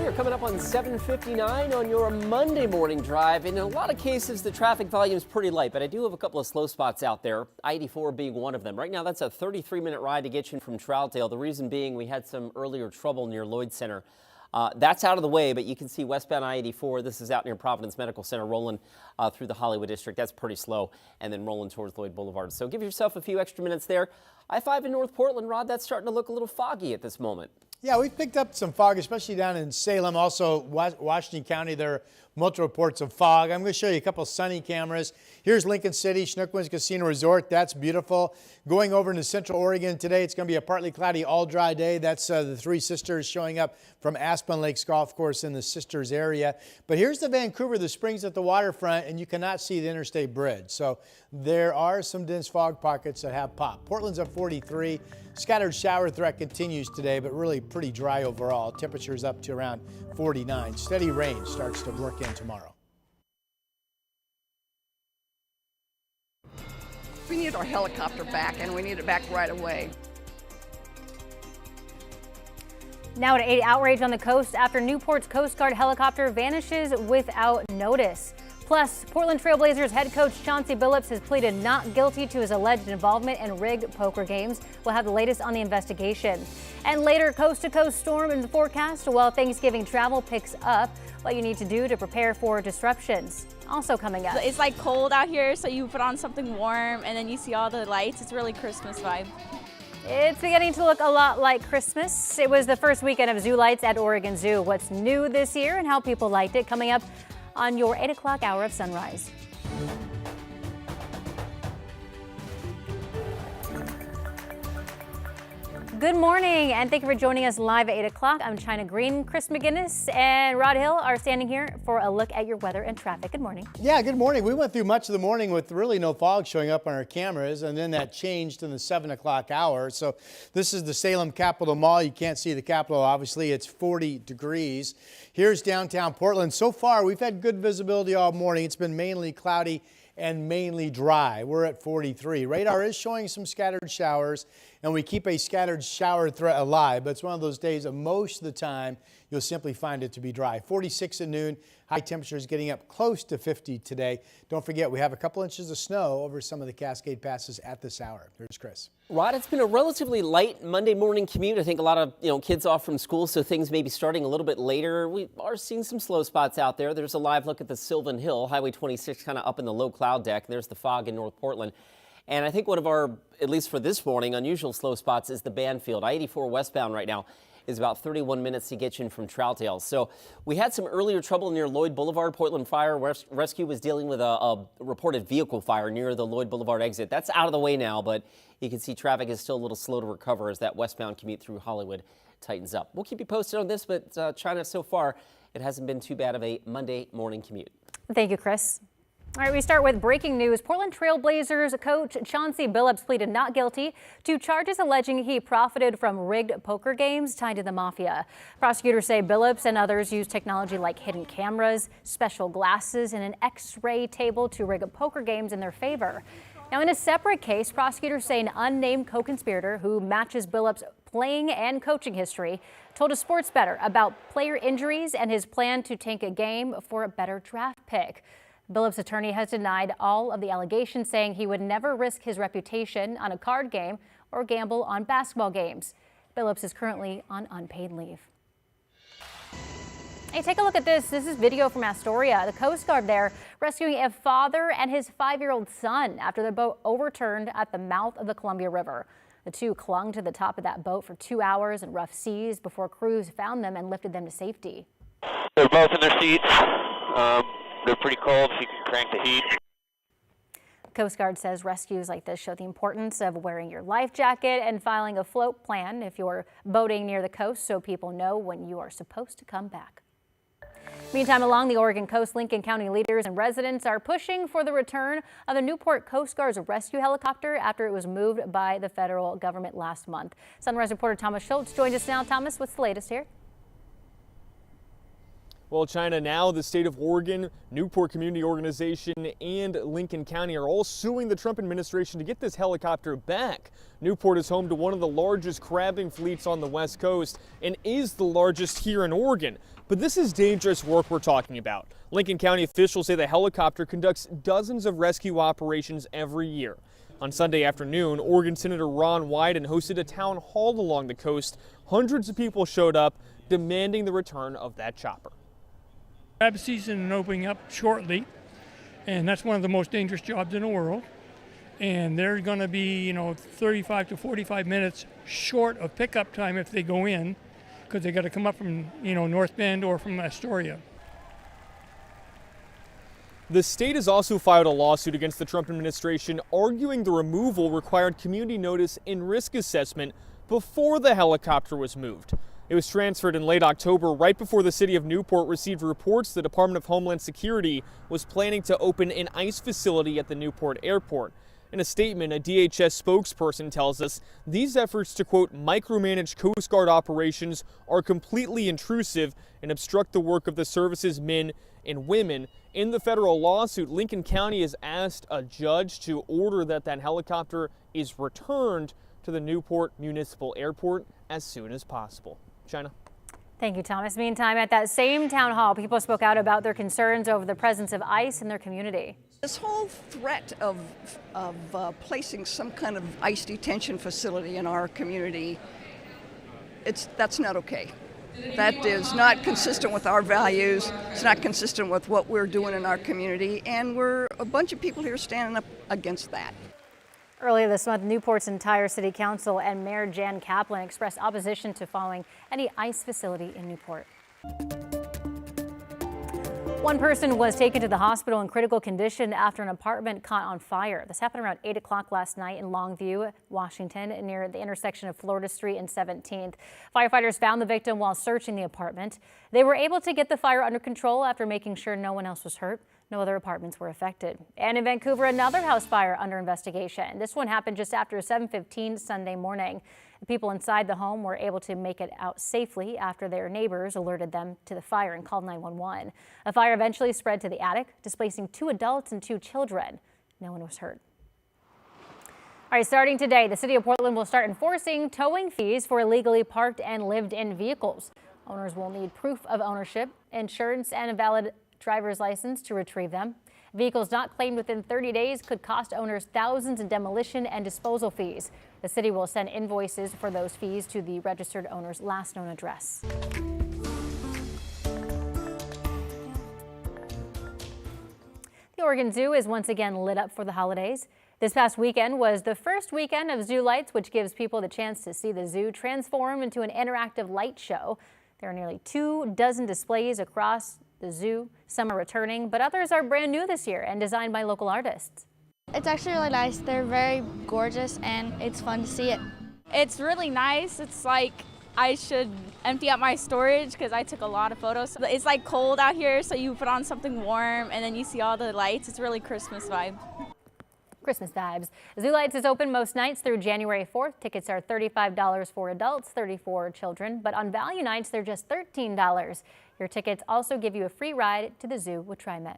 are coming up on 7:59 on your Monday morning drive. In a lot of cases, the traffic volume is pretty light, but I do have a couple of slow spots out there, I-84 being one of them. Right now, that's a 33-minute ride to get you from Troutdale. The reason being we had some earlier trouble near Lloyd Center. That's out of the way, but you can see westbound I-84. This is out near Providence Medical Center, rolling through the Hollywood district. That's pretty slow, and then rolling towards Lloyd Boulevard. So give yourself a few extra minutes there. I-5 in North Portland, Rod, that's starting to look a little foggy at this moment. Yeah, we've picked up some fog, especially down in Salem. Also, Washington County, there are multiple reports of fog. I'm going to show you a couple sunny cameras. Here's Lincoln City, Schnookwan's Casino Resort. That's beautiful. Going over into Central Oregon today, it's going to be a partly cloudy, all dry day. That's the Three Sisters showing up from Aspen Lakes Golf Course in the Sisters area. But here's the Vancouver, the Springs at the waterfront, and you cannot see the interstate bridge. So there are some dense fog pockets that have popped. Portland's at 43. Scattered shower threat continues today, but really pretty dry overall. Temperatures up to around 49. Steady rain starts to work in tomorrow. We need our helicopter back, and we need it back right away. Now at 8, outrage on the coast after Newport's Coast Guard helicopter vanishes without notice. Plus, Portland Trailblazers head coach Chauncey Billups has pleaded not guilty to his alleged involvement in rigged poker games. We'll have the latest on the investigation. And later, coast-to-coast storm in the forecast while Thanksgiving travel picks up. What you need to do to prepare for disruptions. Also coming up. It's like cold out here, so you put on something warm and then you see all the lights. It's really Christmas vibe. It's beginning to look a lot like Christmas. It was the first weekend of Zoo Lights at Oregon Zoo. What's new this year and how people liked it coming up on your 8 o'clock hour of Sunrise. Good morning, and thank you for joining us live at 8 o'clock. I'm China Green. Chris McGinnis and Rod Hill are standing here for a look at your weather and traffic. Good morning. Yeah, good morning. We went through much of the morning with really no fog showing up on our cameras, and then that changed in the 7 o'clock hour. So this is the Salem Capitol Mall. You can't see the Capitol, obviously. It's 40 degrees. Here's downtown Portland. So far, we've had good visibility all morning. It's been mainly cloudy and mainly dry. We're at 43. Radar is showing some scattered showers, and we keep a scattered shower threat alive, but it's one of those days that most of the time you'll simply find it to be dry. 46 at noon, high temperatures getting up close to 50 today. Don't forget, we have a couple inches of snow over some of the Cascade Passes at this hour. Here's Chris. Rod, it's been a relatively light Monday morning commute. I think a lot of kids off from school, so things may be starting a little bit later. We are seeing some slow spots out there. There's a live look at the Sylvan Hill, Highway 26 kind of up in the low cloud deck. There's the fog in North Portland. And I think one of our, at least for this morning, unusual slow spots is the Banfield. I-84 westbound right now is about 31 minutes to get you in from Troutdale. So we had some earlier trouble near Lloyd Boulevard. Portland Fire Rescue was dealing with a reported vehicle fire near the Lloyd Boulevard exit. That's out of the way now, but you can see traffic is still a little slow to recover as that westbound commute through Hollywood tightens up. We'll keep you posted on this, but China, so far, it hasn't been too bad of a Monday morning commute. Thank you, Chris. All right, we start with breaking news. Portland Trailblazers coach Chauncey Billups pleaded not guilty to charges alleging he profited from rigged poker games tied to the mafia. Prosecutors say Billups and others used technology like hidden cameras, special glasses, and an X-ray table to rig poker games in their favor. Now, in a separate case, prosecutors say an unnamed co-conspirator who matches Billups' playing and coaching history told a sports bettor about player injuries and his plan to tank a game for a better draft pick. Billups' attorney has denied all of the allegations, saying he would never risk his reputation on a card game or gamble on basketball games. Billups is currently on unpaid leave. Hey, take a look at this. This is video from Astoria. The Coast Guard there rescuing a father and his 5-year-old son after the boat overturned at the mouth of the Columbia River. The two clung to the top of that boat for 2 hours in rough seas before crews found them and lifted them to safety. They're both in their seats. They're pretty cold, so you can crank the heat. Coast Guard says rescues like this show the importance of wearing your life jacket and filing a float plan if you're boating near the coast so people know when you are supposed to come back. Meantime, along the Oregon coast, Lincoln County leaders and residents are pushing for the return of the Newport Coast Guard's rescue helicopter after it was moved by the federal government last month. Sunrise reporter Thomas Schultz joins us now. Thomas, what's the latest here? Well, China, now the state of Oregon, Newport Community Organization, and Lincoln County are all suing the Trump administration to get this helicopter back. Newport is home to one of the largest crabbing fleets on the West Coast and is the largest here in Oregon. But this is dangerous work we're talking about. Lincoln County officials say the helicopter conducts dozens of rescue operations every year. On Sunday afternoon, Oregon Senator Ron Wyden hosted a town hall along the coast. Hundreds of people showed up demanding the return of that chopper. Crab season is opening up shortly, and that's one of the most dangerous jobs in the world. And they're going to be, 35 to 45 minutes short of pickup time if they go in, because they got to come up from, North Bend or from Astoria. The state has also filed a lawsuit against the Trump administration, arguing the removal required community notice and risk assessment before the helicopter was moved. It was transferred in late October, right before the city of Newport received reports the Department of Homeland Security was planning to open an ICE facility at the Newport airport. In a statement, a DHS spokesperson tells us these efforts to, quote, micromanage Coast Guard operations are completely intrusive and obstruct the work of the service's men and women. In the federal lawsuit, Lincoln County has asked a judge to order that helicopter is returned to the Newport Municipal Airport as soon as possible. China. Thank you, Thomas. Meantime, at that same town hall, people spoke out about their concerns over the presence of ICE in their community. This whole threat of placing some kind of ICE detention facility in our community, that's not okay. That is not consistent with our values. It's not consistent with what we're doing in our community, and we're a bunch of people here standing up against that. Earlier this month, Newport's entire city council and Mayor Jan Kaplan expressed opposition to following any ICE facility in Newport. One person was taken to the hospital in critical condition after an apartment caught on fire. This happened around 8 o'clock last night in Longview, Washington, near the intersection of Florida Street and 17th. Firefighters found the victim while searching the apartment. They were able to get the fire under control after making sure no one else was hurt. No other apartments were affected. And in Vancouver, another house fire under investigation. This one happened just after 7:15 Sunday morning. The people inside the home were able to make it out safely after their neighbors alerted them to the fire and called 911. A fire eventually spread to the attic, displacing 2 adults and 2 children. No one was hurt. All right, starting today, the city of Portland will start enforcing towing fees for illegally parked and lived-in vehicles. Owners will need proof of ownership, insurance, and a valid driver's license to retrieve them. Vehicles not claimed within 30 days could cost owners thousands in demolition and disposal fees. The city will send invoices for those fees to the registered owner's last known address. The Oregon Zoo is once again lit up for the holidays. This past weekend was the first weekend of Zoo Lights, which gives people the chance to see the zoo transform into an interactive light show. There are nearly 24 displays across the zoo. Some are returning, but others are brand new this year and designed by local artists. It's actually really nice. They're very gorgeous and it's fun to see it. It's really nice. It's like I should empty out my storage because I took a lot of photos. It's like cold out here, so you put on something warm and then you see all the lights. It's really Christmas vibe. Christmas vibes. Zoo Lights is open most nights through January 4th. Tickets are $35 for adults, $34 for children, but on value nights, they're just $13. Your tickets also give you a free ride to the zoo with TriMet.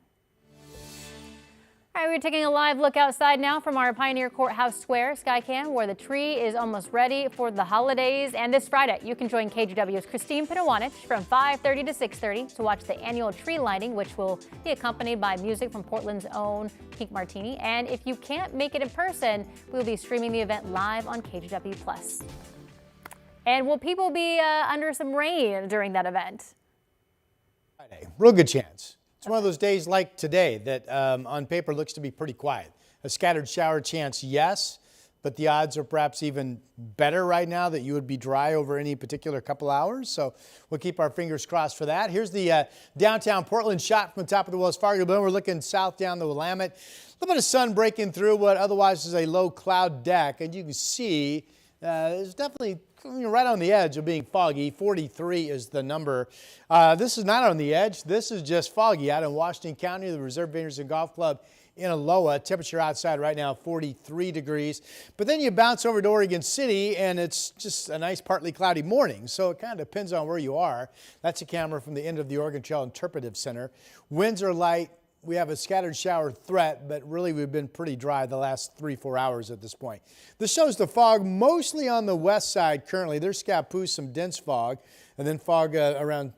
All right, we're taking a live look outside now from our Pioneer Courthouse Square Skycam, where the tree is almost ready for the holidays. And this Friday, you can join KGW's Christine Pinawanich from 5:30 to 6:30 to watch the annual tree lighting, which will be accompanied by music from Portland's own Pink Martini. And if you can't make it in person, we'll be streaming the event live on KGW+. And will people be under some rain during that event? Friday, real good chance. It's one of those days like today that on paper looks to be pretty quiet. A scattered shower chance, yes, but the odds are perhaps even better right now that you would be dry over any particular couple hours. So we'll keep our fingers crossed for that. Here's the downtown Portland shot from the top of the Wells Fargo building. We're looking south down the Willamette. A little bit of sun breaking through what otherwise is a low cloud deck. And you can see it's definitely right on the edge of being foggy. 43 is the number. This is not on the edge. This is just foggy out in Washington County. The Reserve Vineyards and Golf Club Inaloa. Temperature outside right now 43 degrees. But then you bounce over to Oregon City and it's just a nice partly cloudy morning. So it kind of depends on where you are. That's a camera from the end of the Oregon Trail Interpretive Center. Winds are light. We have a scattered shower threat, but really we've been pretty dry the last 3-4 hours at this point. This shows the fog mostly on the west side currently. There's Scappoose, some dense fog, and then fog around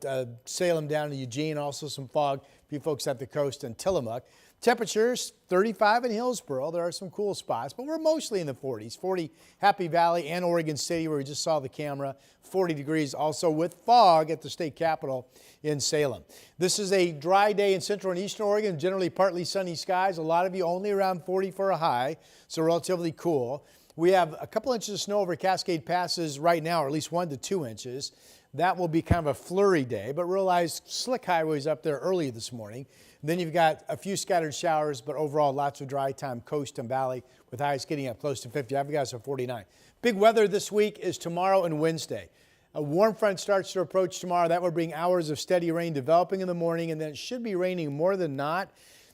Salem down to Eugene, also some fog for you folks at the coast and Tillamook. Temperatures 35 in Hillsboro. There are some cool spots, but we're mostly in the 40s. 40 Happy Valley and Oregon City, where we just saw the camera. 40 degrees also with fog at the state capitol in Salem. This is a dry day in central and eastern Oregon, generally partly sunny skies. A lot of you only around 40 for a high, so relatively cool. We have a couple inches of snow over Cascade Passes right now, or at least 1 to 2 inches. That will be kind of a flurry day, but realize slick highways up there early this morning. Then you've got a few scattered showers, but overall lots of dry time coast and valley with highs getting up close to 50. I've got some 49. Big weather this week is tomorrow and Wednesday. A warm front starts to approach tomorrow. That will bring hours of steady rain developing in the morning, and then it should be raining more than not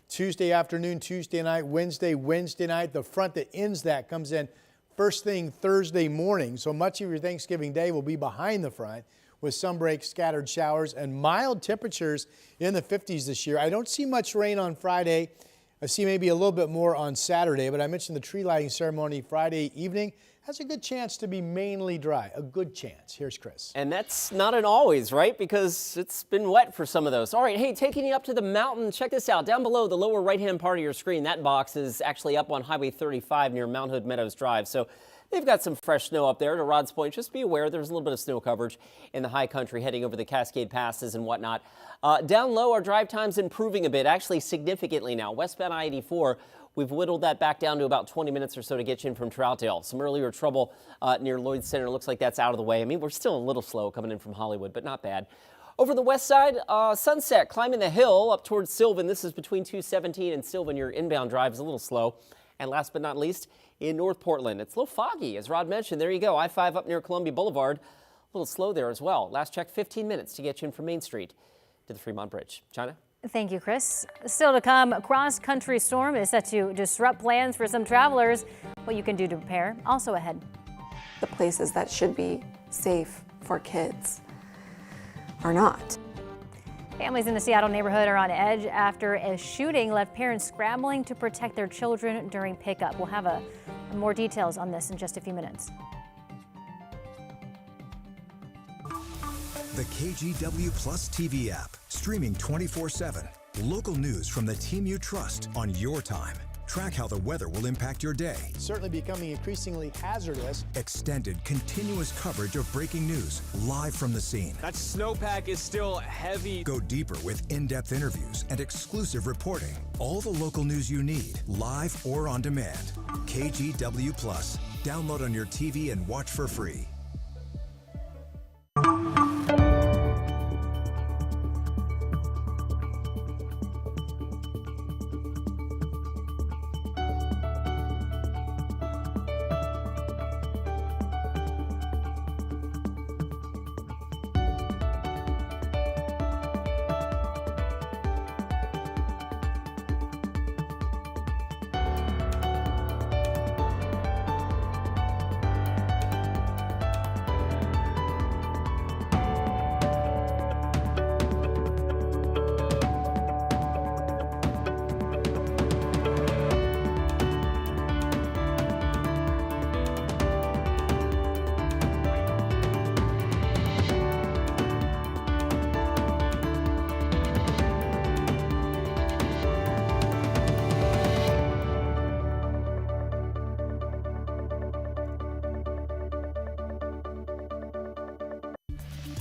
Tuesday afternoon, Tuesday night, Wednesday night. The front that ends that comes in first thing Thursday morning. So much of your Thanksgiving day will be behind the front, with some breaks, scattered showers, and mild temperatures in the 50s this year. I don't see much rain on Friday. I see maybe a little bit more on Saturday, but I mentioned the tree lighting ceremony Friday evening has a good chance to be mainly dry, a good chance. Here's Chris. And that's not an always, right? Because it's been wet for some of those. All right, hey, taking you up to the mountain. Check this out. Down below the lower right-hand part of your screen, that box is actually up on Highway 35 near Mount Hood Meadows Drive. So they've got some fresh snow up there. To Rod's point, just be aware there's a little bit of snow coverage in the high country heading over the Cascade Passes and whatnot. Down low, our drive time's improving a bit, actually significantly now. Westbound I-84, we've whittled that back down to about 20 minutes or so to get you in from Troutdale. Some earlier trouble near Lloyd Center. Looks like that's out of the way. I mean, we're still a little slow coming in from Hollywood, but not bad. Over the west side, Sunset, climbing the hill up towards Sylvan. This is between 217 and Sylvan. Your inbound drive is a little slow. And last but not least, in North Portland, it's a little foggy, as Rod mentioned. There you go, I-5 up near Columbia Boulevard. A little slow there as well. Last check, 15 minutes to get you in from Main Street to the Fremont Bridge. China? Thank you, Chris. Still to come, a cross-country storm is set to disrupt plans for some travelers. What you can do to prepare, also ahead. The places that should be safe for kids are not. Families in the Seattle neighborhood are on edge after a shooting left parents scrambling to protect their children during pickup. We'll have more details on this in just a few minutes. The KGW Plus TV app, streaming 24/7. Local news from the team you trust on your time. Track how the weather will impact your day. Certainly becoming increasingly hazardous. Extended, continuous coverage of breaking news, live from the scene. That snowpack is still heavy. Go deeper with in-depth interviews and exclusive reporting. All the local news you need, live or on demand. KGW Plus. Download on your TV and watch for free.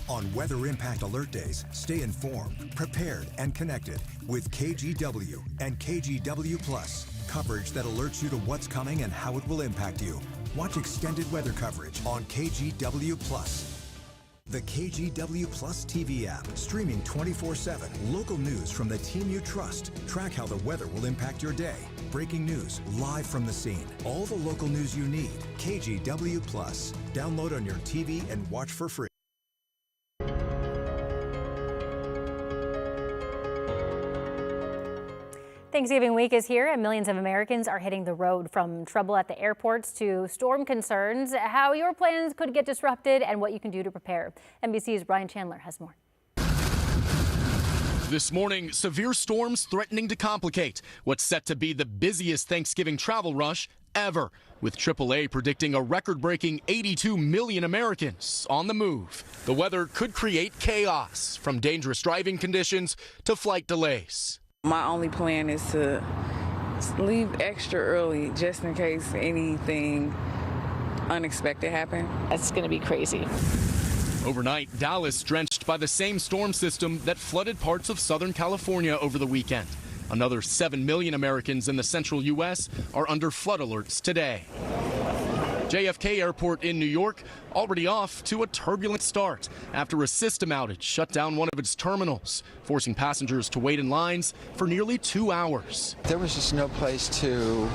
On Weather Impact Alert Days, stay informed, prepared, and connected with KGW and KGW Plus. Coverage that alerts you to what's coming and how it will impact you. Watch extended weather coverage on KGW Plus. The KGW Plus TV app, streaming 24/7. Local news from the team you trust. Track how the weather will impact your day. Breaking news, live from the scene. All the local news you need. KGW Plus. Download on your TV and watch for free. Thanksgiving week is here and millions of Americans are hitting the road, from trouble at the airports to storm concerns. How your plans could get disrupted and what you can do to prepare. NBC's Brian Chandler has more. This morning, severe storms threatening to complicate what's set to be the busiest Thanksgiving travel rush ever, with AAA predicting a record-breaking 82 million Americans on the move. The weather could create chaos, from dangerous driving conditions to flight delays. My only plan is to leave extra early just in case anything unexpected happens. It's going to be crazy. Overnight, Dallas drenched by the same storm system that flooded parts of Southern California over the weekend. Another 7 million Americans in the central U.S. are under flood alerts today. JFK Airport in New York already off to a turbulent start after a system outage shut down one of its terminals, forcing passengers to wait in lines for nearly 2 hours. There was just no place to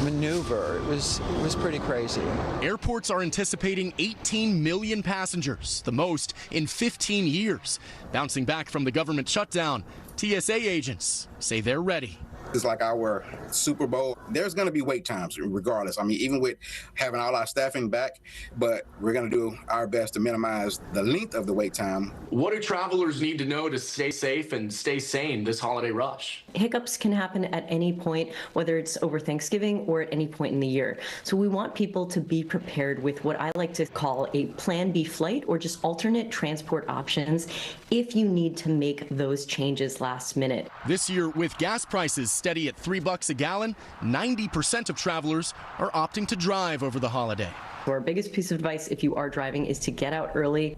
maneuver. It was pretty crazy. Airports are anticipating 18 million passengers, the most in 15 years. Bouncing back from the government shutdown, TSA agents say they're ready. It's like our Super Bowl. There's going to be wait times regardless. I mean, even with having all our staffing back, but we're going to do our best to minimize the length of the wait time. What do travelers need to know to stay safe and stay sane this holiday rush? Hiccups can happen at any point, whether it's over Thanksgiving or at any point in the year. So we want people to be prepared with what I like to call a Plan B flight, or just alternate transport options if you need to make those changes last minute. This year, with gas prices steady at $3 a gallon, 90% of travelers are opting to drive over the holiday. So our biggest piece of advice, if you are driving, is to get out early.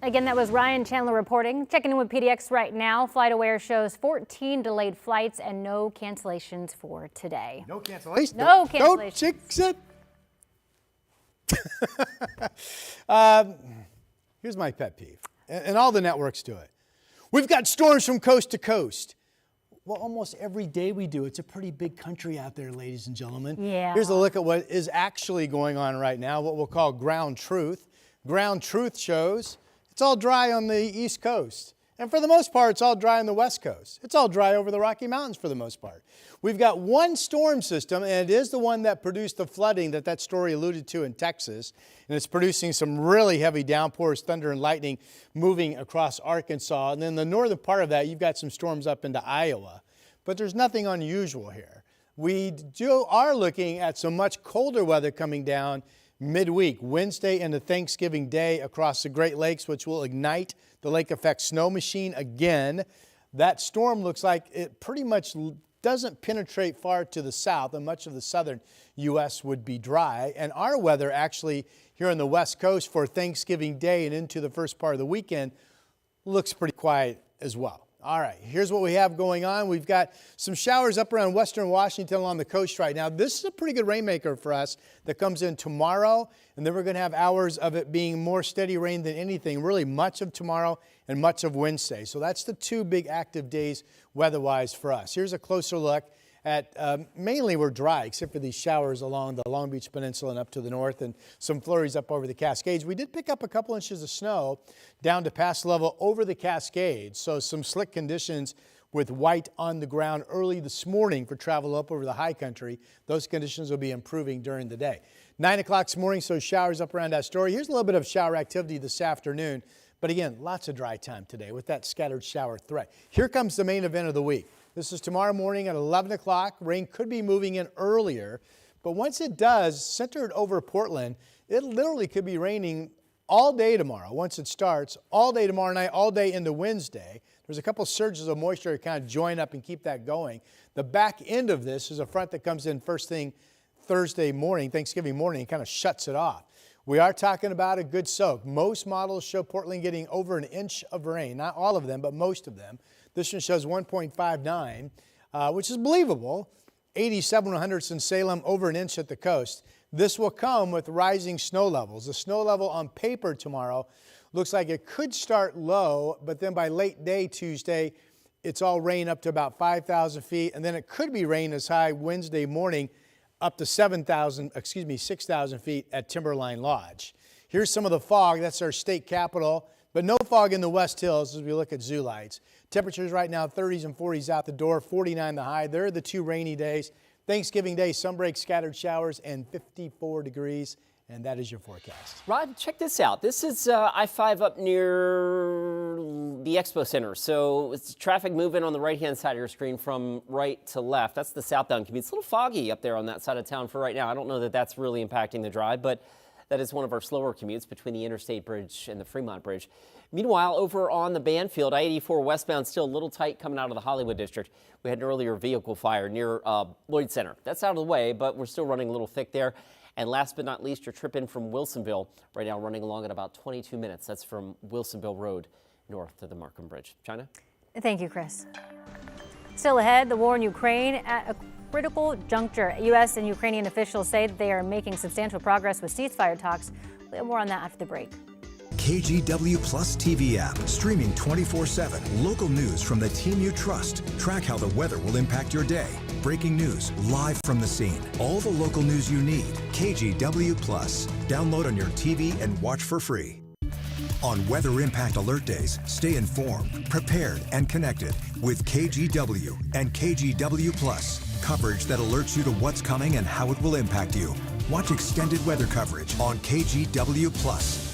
Again, that was Ryan Chandler reporting. Checking in with PDX right now. FlightAware shows 14 delayed flights and no cancellations for today. No cancellations? No cancellations. Don't jinx it. Here's my pet peeve, and all the networks do it. We've got storms from coast to coast. Well, almost every day we do. It's a pretty big country out there, ladies and gentlemen. Yeah. Here's a look at what is actually going on right now, what we'll call ground truth. Ground truth shows it's all dry on the East Coast. And for the most part, it's all dry on the West Coast. It's all dry over the Rocky Mountains for the most part. We've got one storm system, and it is the one that produced the flooding that story alluded to in Texas. And it's producing some really heavy downpours, thunder and lightning moving across Arkansas. And then the northern part of that, you've got some storms up into Iowa. But there's nothing unusual here. We are looking at some much colder weather coming down midweek, Wednesday into Thanksgiving Day across the Great Lakes, which will ignite the lake effect snow machine again. That storm looks like it pretty much doesn't penetrate far to the south, and much of the southern U.S. would be dry. And our weather actually here on the West Coast for Thanksgiving Day and into the first part of the weekend looks pretty quiet as well. All right, here's what we have going on. We've got some showers up around western Washington along the coast right now. This is a pretty good rainmaker for us that comes in tomorrow, and then we're going to have hours of it being more steady rain than anything, really much of tomorrow and much of Wednesday. So that's the two big active days weather-wise for us. Here's a closer look at mainly we're dry, except for these showers along the Long Beach Peninsula and up to the north, and some flurries up over the Cascades. We did pick up a couple inches of snow down to pass level over the Cascades, so some slick conditions with white on the ground early this morning for travel up over the high country. Those conditions will be improving during the day. 9 o'clock this morning, so showers up around Astoria. Here's a little bit of shower activity this afternoon, but again, lots of dry time today with that scattered shower threat. Here comes the main event of the week. This is tomorrow morning at 11 o'clock. Rain could be moving in earlier, but once it does, centered over Portland, it literally could be raining all day tomorrow. Once it starts, all day tomorrow night, all day into Wednesday. There's a couple surges of moisture to kind of join up and keep that going. The back end of this is a front that comes in first thing Thursday morning, Thanksgiving morning, and kind of shuts it off. We are talking about a good soak. Most models show Portland getting over an inch of rain. Not all of them, but most of them. This one shows 1.59, which is believable. 87 100ths in Salem, over an inch at the coast. This will come with rising snow levels. The snow level on paper tomorrow looks like it could start low, but then by late day Tuesday, it's all rain up to about 5,000 feet, and then it could be rain as high Wednesday morning up to 6,000 feet at Timberline Lodge. Here's some of the fog. That's our state capital. But no fog in the West Hills as we look at zoo lights. Temperatures right now 30s and 40s out the door, 49 the high. There are the 2 rainy days. Thanksgiving Day, some breaks, scattered showers, and 54 degrees. And that is your forecast. Rod, check this out. This is I-5 up near the Expo Center. So it's traffic moving on the right-hand side of your screen from right to left. That's the southbound commute. It's a little foggy up there on that side of town for right now. I don't know that that's really impacting the drive, but that is one of our slower commutes between the Interstate Bridge and the Fremont Bridge. Meanwhile, over on the Banfield, I-84 westbound still a little tight coming out of the Hollywood district. We had an earlier vehicle fire near Lloyd Center. That's out of the way, but we're still running a little thick there. And last but not least, your trip in from Wilsonville, right now running along at about 22 minutes. That's from Wilsonville Road north to the Markham Bridge. China? Thank you, Chris. Still ahead, the war in Ukraine at a critical juncture. U.S. and Ukrainian officials say that they are making substantial progress with ceasefire talks. We'll have more on that after the break. KGW Plus TV app, streaming 24/7. Local news from the team you trust. Track how the weather will impact your day. Breaking news, live from the scene. All the local news you need. KGW Plus. Download on your TV and watch for free. On Weather Impact Alert Days, stay informed, prepared, and connected with KGW and KGW Plus. Coverage that alerts you to what's coming and how it will impact you. Watch extended weather coverage on KGW Plus.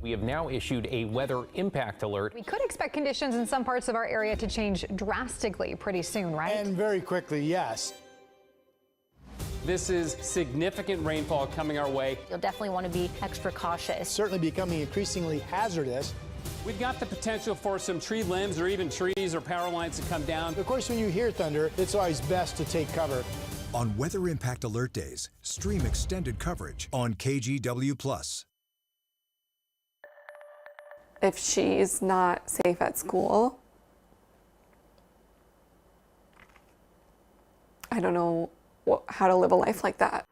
We have now issued a weather impact alert. We could expect conditions in some parts of our area to change drastically pretty soon, right? And very quickly, yes. This is significant rainfall coming our way. You'll definitely want to be extra cautious. Certainly becoming increasingly hazardous. We've got the potential for some tree limbs or even trees or power lines to come down. Of course, when you hear thunder, it's always best to take cover. On Weather Impact Alert Days, stream extended coverage on KGW Plus. If she's not safe at school, I don't know how to live a life like that.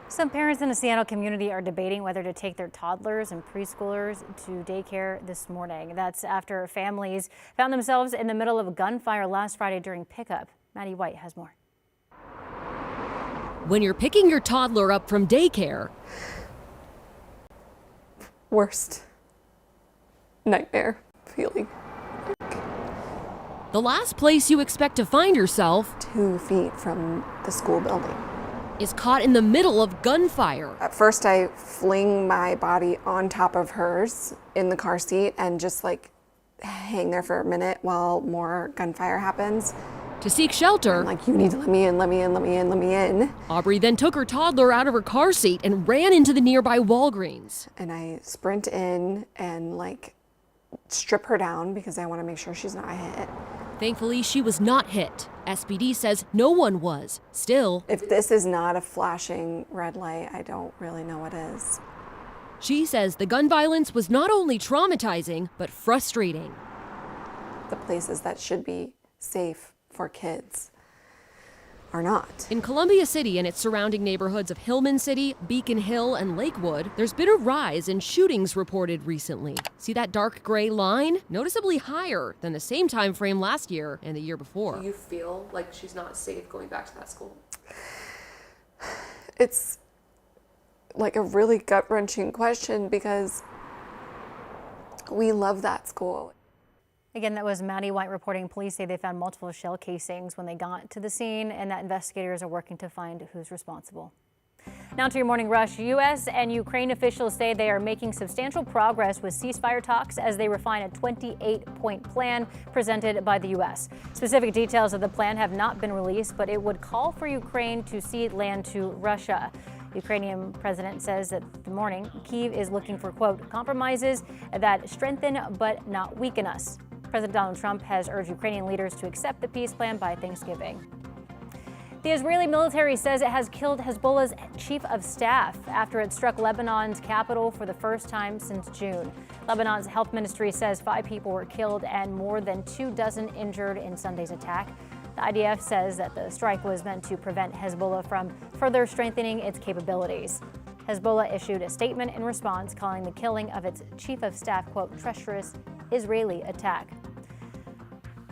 Some parents in the Seattle community are debating whether to take their toddlers and preschoolers to daycare this morning. That's after families found themselves in the middle of a gunfire last Friday during pickup. Maddie White has more. When you're picking your toddler up from daycare, Worst nightmare feeling. the last place you expect to find yourself 2 feet from the school building is caught in the middle of gunfire. At first, I fling my body on top of hers in the car seat and just like hang there for a minute while more gunfire happens. To seek shelter, I'm like, you need to let me in, let me in, let me in, let me in. Aubrey then took her toddler out of her car seat and ran into the nearby Walgreens. And I sprint in and like strip her down because I want to make sure she's not hit. Thankfully, she was not hit. SPD says no one was. Still, if this is not a flashing red light, I don't really know what is. She says the gun violence was not only traumatizing, but frustrating. The places that should be safe for kids are not. In Columbia City and its surrounding neighborhoods of Hillman City, Beacon Hill, and Lakewood, there's been a rise in shootings reported recently. See that dark gray line? Noticeably higher than the same time frame last year and the year before. Do you feel like she's not safe going back to that school? It's like a really gut-wrenching question because we love that school. Again, that was Maddie White reporting. Police say they found multiple shell casings when they got to the scene and that investigators are working to find who's responsible. Now to your morning rush. U.S. and Ukraine officials say they are making substantial progress with ceasefire talks as they refine a 28-point plan presented by the U.S. Specific details of the plan have not been released, but it would call for Ukraine to cede land to Russia. Ukrainian president says that the morning Kyiv is looking for, quote, compromises that strengthen but not weaken us. President Donald Trump has urged Ukrainian leaders to accept the peace plan by Thanksgiving. The Israeli military says it has killed Hezbollah's chief of staff after it struck Lebanon's capital for the first time since June. Lebanon's health ministry says 5 people were killed and more than 24 injured in Sunday's attack. The IDF says that the strike was meant to prevent Hezbollah from further strengthening its capabilities. Hezbollah issued a statement in response, calling the killing of its chief of staff, quote, treacherous Israeli attack.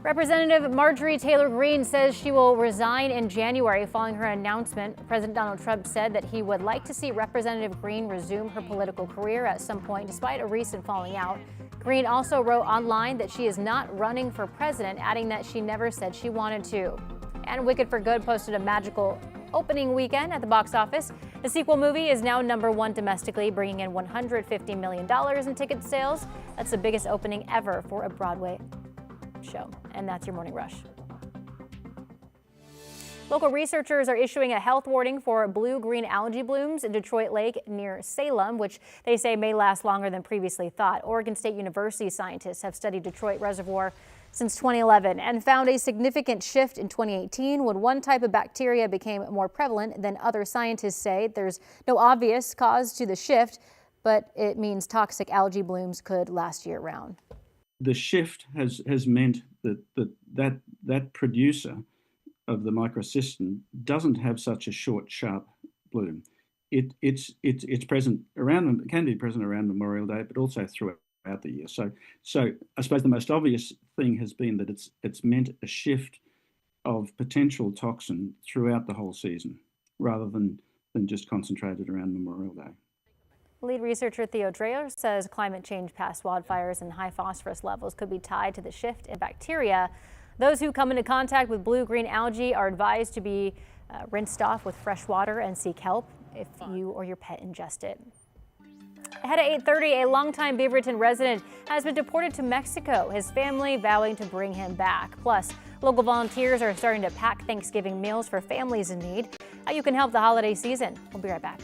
Representative Marjorie Taylor Greene says she will resign in January following her announcement. President Donald Trump said that he would like to see Representative Greene resume her political career at some point, despite a recent falling out. Greene also wrote online that she is not running for president, adding that she never said she wanted to. And Wicked for Good posted a magical opening weekend at the box office. The sequel movie is now #1 domestically, bringing in $150 million in ticket sales. That's the biggest opening ever for a Broadway show. And that's your morning rush. Local researchers are issuing a health warning for blue-green algae blooms in Detroit Lake near Salem, which they say may last longer than previously thought. Oregon State University scientists have studied Detroit Reservoir since 2011 and found a significant shift in 2018 when one type of bacteria became more prevalent than other. Scientists say there's no obvious cause to the shift, but it means toxic algae blooms could last year-round. The shift has meant that producer of the microcystin doesn't have such a short, sharp bloom. It's present around, can be present around Memorial Day, but also throughout the year. So I suppose the most obvious thing has been that it's meant a shift of potential toxin throughout the whole season, rather than just concentrated around Memorial Day. Lead researcher Theo Dreyer says climate change, past wildfires, and high phosphorus levels could be tied to the shift in bacteria. Those who come into contact with blue-green algae are advised to be rinsed off with fresh water and seek help if you or your pet ingest it. Ahead at 8:30, a longtime Beaverton resident has been deported to Mexico, his family vowing to bring him back. Plus, local volunteers are starting to pack Thanksgiving meals for families in need. How you can help the holiday season. We'll be right back.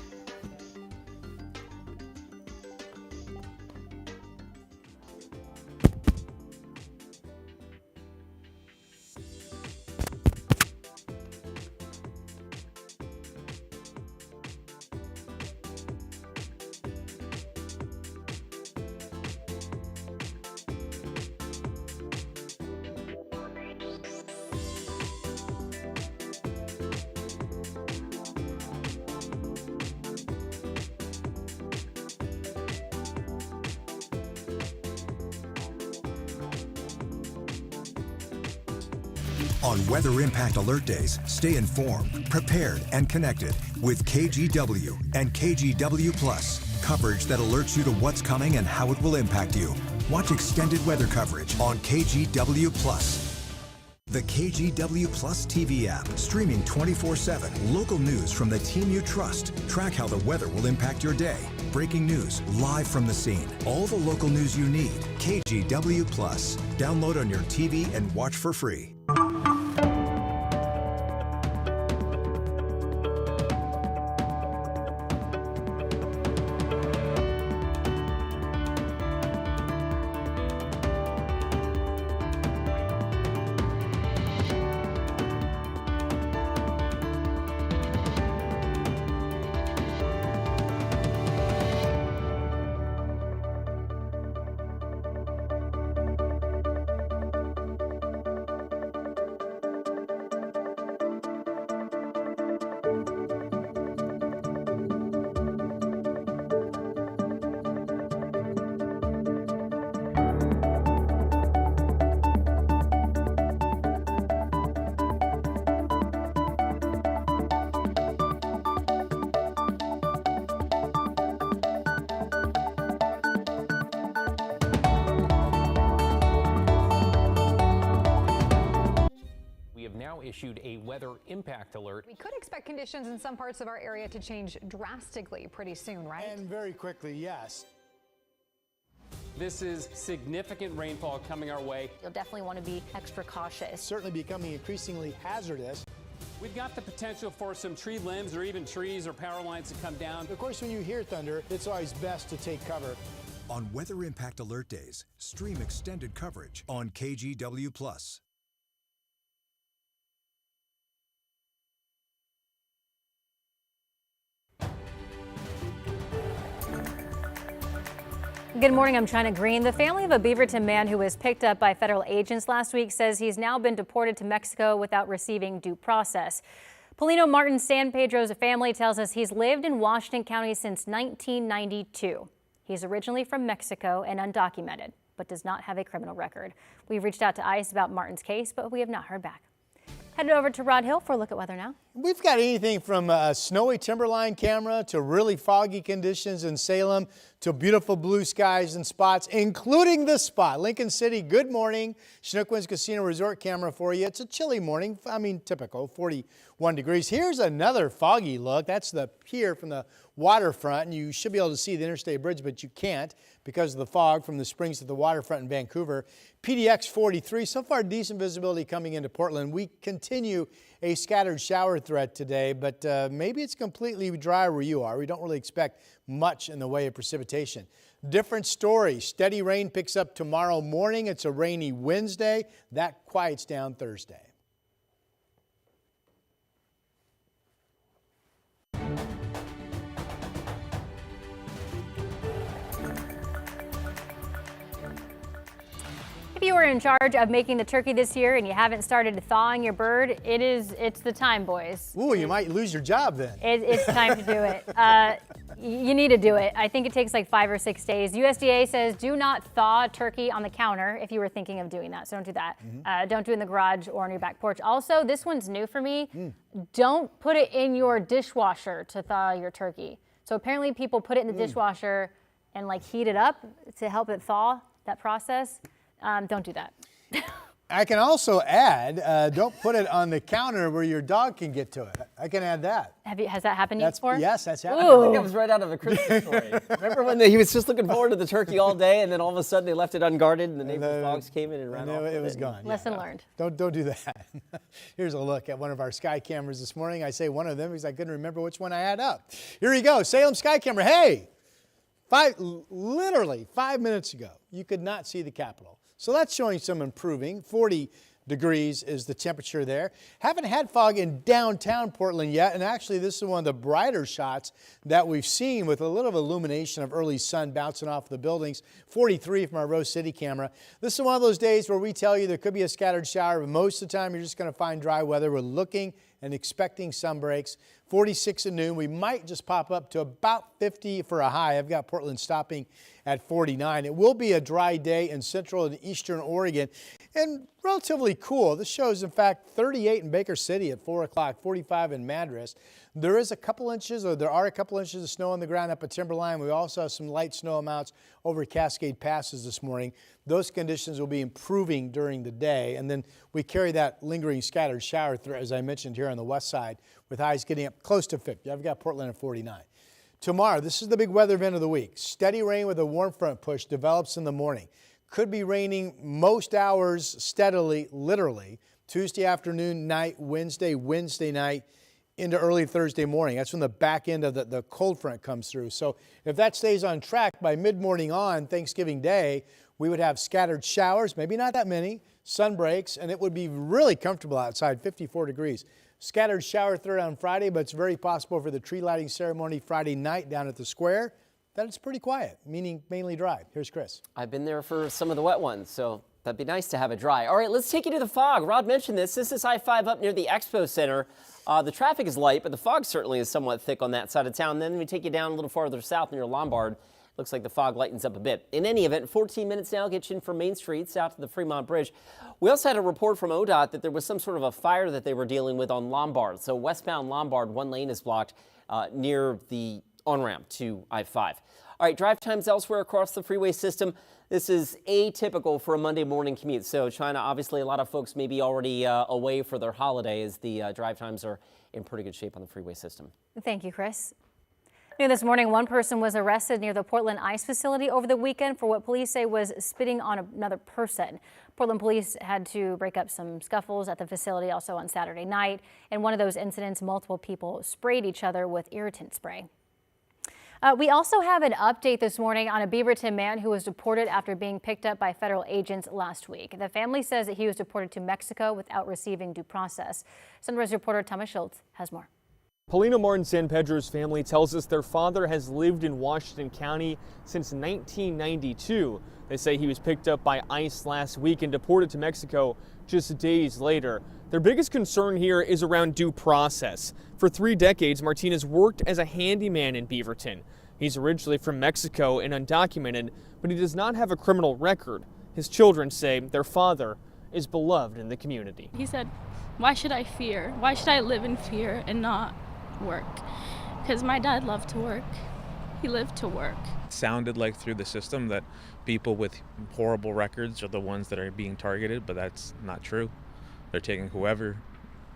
On Weather Impact Alert Days, stay informed, prepared, and connected with KGW and KGW Plus. Coverage that alerts you to what's coming and how it will impact you. Watch extended weather coverage on KGW Plus. The KGW Plus TV app, streaming 24/7. Local news from the team you trust. Track how the weather will impact your day. Breaking news, live from the scene. All the local news you need. KGW Plus. Download on your TV and watch for free. issued a weather impact alert. We could expect conditions in some parts of our area to change drastically pretty soon, right? And very quickly, yes. This is significant rainfall coming our way. You'll definitely want to be extra cautious. Certainly becoming increasingly hazardous. We've got the potential for some tree limbs or even trees or power lines to come down. Of course, when you hear thunder, it's always best to take cover. On Weather Impact Alert Days, stream extended coverage on KGW+. Good morning, I'm China Green. The family of a Beaverton man who was picked up by federal agents last week says he's now been deported to Mexico without receiving due process. Polino Martin San Pedro's family tells us he's lived in Washington County since 1992. He's originally from Mexico and undocumented, but does not have a criminal record. We've reached out to ICE about Martin's case, but we have not heard back. Headed over to Rod Hill for a look at weather now. We've got anything from a snowy timberline camera to really foggy conditions in Salem to beautiful blue skies and spots, including this spot. Lincoln City, good morning. Chinook Winds Casino Resort camera for you. It's a chilly morning. I mean, typical, 41 degrees. Here's another foggy look. That's the pier from the waterfront, and you should be able to see the Interstate Bridge, but you can't because of the fog from the Springs to the waterfront in Vancouver. PDX 43, so far decent visibility coming into Portland. We continue a scattered shower threat today, but maybe it's completely dry where you are. We don't really expect much in the way of precipitation. Different story. Steady rain picks up tomorrow morning. It's a rainy Wednesday. That quiets down Thursday. If you were in charge of making the turkey this year and you haven't started thawing your bird, it's the time, boys. Ooh, you might lose your job then. It's time to do it. You need to do it. I think it takes like 5 or 6 days. USDA says do not thaw turkey on the counter if you were thinking of doing that. So don't do that. Don't do it in the garage or on your back porch. Also, this one's new for me. Don't put it in your dishwasher to thaw your turkey. So apparently people put it in the dishwasher and like heat it up to help it thaw, that process. Don't do that. I can also add, don't put it on the counter where your dog can get to it. I can add that. Has that happened to you before? Yes, that's happened. I think that was right out of a Christmas story. Remember when he was just looking forward to the turkey all day, and then all of a sudden they left it unguarded, and the neighbor's dogs came in and ran off. It was gone. Lesson learned. Don't do that. Here's a look at one of our sky cameras this morning. I say one of them because I couldn't remember which one I had up. Here we go. Salem sky camera. Hey, literally 5 minutes ago, you could not see the Capitol. So that's showing some improving. 40 degrees is the temperature there. Haven't had fog in downtown Portland yet, and actually this is one of the brighter shots that we've seen with a little illumination of early sun bouncing off the buildings. 43 from our Rose City camera. This is one of those days where we tell you there could be a scattered shower, but most of the time you're just going to find dry weather. We're looking and expecting sun breaks. 46 at noon. We might just pop up to about 50 for a high. I've got Portland stopping at 49. It will be a dry day in central and eastern Oregon and relatively cool. This shows, in fact, 38 in Baker City at 4 o'clock, 45 in Madras. There are a couple inches of snow on the ground up at Timberline. We also have some light snow amounts over Cascade Passes this morning. Those conditions will be improving during the day. And then we carry that lingering scattered shower threat, as I mentioned, here on the west side, with highs getting up close to 50. I've got Portland at 49. Tomorrow, this is the big weather event of the week. Steady rain with a warm front push develops in the morning. Could be raining most hours steadily, literally, Tuesday afternoon, night, Wednesday night, into early Thursday morning. That's when the back end of the cold front comes through. So if that stays on track by mid-morning on Thanksgiving Day, we would have scattered showers, maybe not that many, sun breaks, and it would be really comfortable outside, 54 degrees. Scattered shower threat on Friday, but it's very possible for the tree lighting ceremony Friday night down at the square that it's pretty quiet, meaning mainly dry. Here's Chris. I've been there for some of the wet ones, so that'd be nice to have it dry. All right, let's take you to the fog. Rod mentioned this. This is I-5 up near the Expo Center. The traffic is light, but the fog certainly is somewhat thick on that side of town. Then we take you down a little farther south near Lombard. Looks like the fog lightens up a bit. In any event, 14 minutes now gets you in from Main Street south to the Fremont Bridge. We also had a report from ODOT that there was some sort of a fire that they were dealing with on Lombard. So westbound Lombard, one lane is blocked near the on-ramp to I-5. All right, drive times elsewhere across the freeway system. This is atypical for a Monday morning commute. So China, obviously a lot of folks may be already away for their holiday as the drive times are in pretty good shape on the freeway system. Thank you, Chris. New this morning, one person was arrested near the Portland ICE facility over the weekend for what police say was spitting on another person. Portland police had to break up some scuffles at the facility also on Saturday night. In one of those incidents, multiple people sprayed each other with irritant spray. We also have an update this morning on a Beaverton man who was deported after being picked up by federal agents last week. The family says that he was deported to Mexico without receiving due process. Sunrise reporter Thomas Schultz has more. Paulina Martin San Pedro's family tells us their father has lived in Washington County since 1992. They say he was picked up by ICE last week and deported to Mexico just days later. Their biggest concern here is around due process. For 3 decades, Martinez worked as a handyman in Beaverton. He's originally from Mexico and undocumented, but he does not have a criminal record. His children say their father is beloved in the community. He said, "Why should I fear? Why should I live in fear and not work?" Because my dad loved to work. He lived to work. It sounded like through the system that people with horrible records are the ones that are being targeted, but that's not true. They're taking whoever,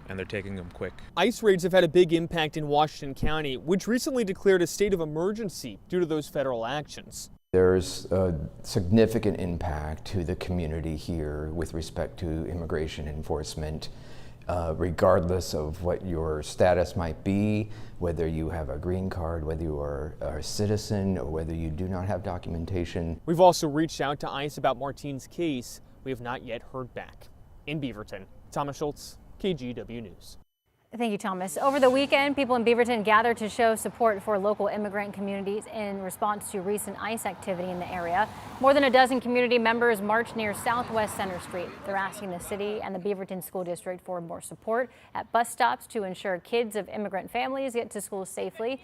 and they're taking them quick. ICE raids have had a big impact in Washington County, which recently declared a state of emergency due to those federal actions. There's a significant impact to the community here with respect to immigration enforcement, regardless of what your status might be, whether you have a green card, whether you are a citizen, or whether you do not have documentation. We've also reached out to ICE about Martine's case. We have not yet heard back. In Beaverton, Thomas Schultz, KGW News. Thank you, Thomas. Over the weekend, people in Beaverton gathered to show support for local immigrant communities in response to recent ICE activity in the area. More than a dozen community members marched near Southwest Center Street. They're asking the city and the Beaverton School District for more support at bus stops to ensure kids of immigrant families get to school safely,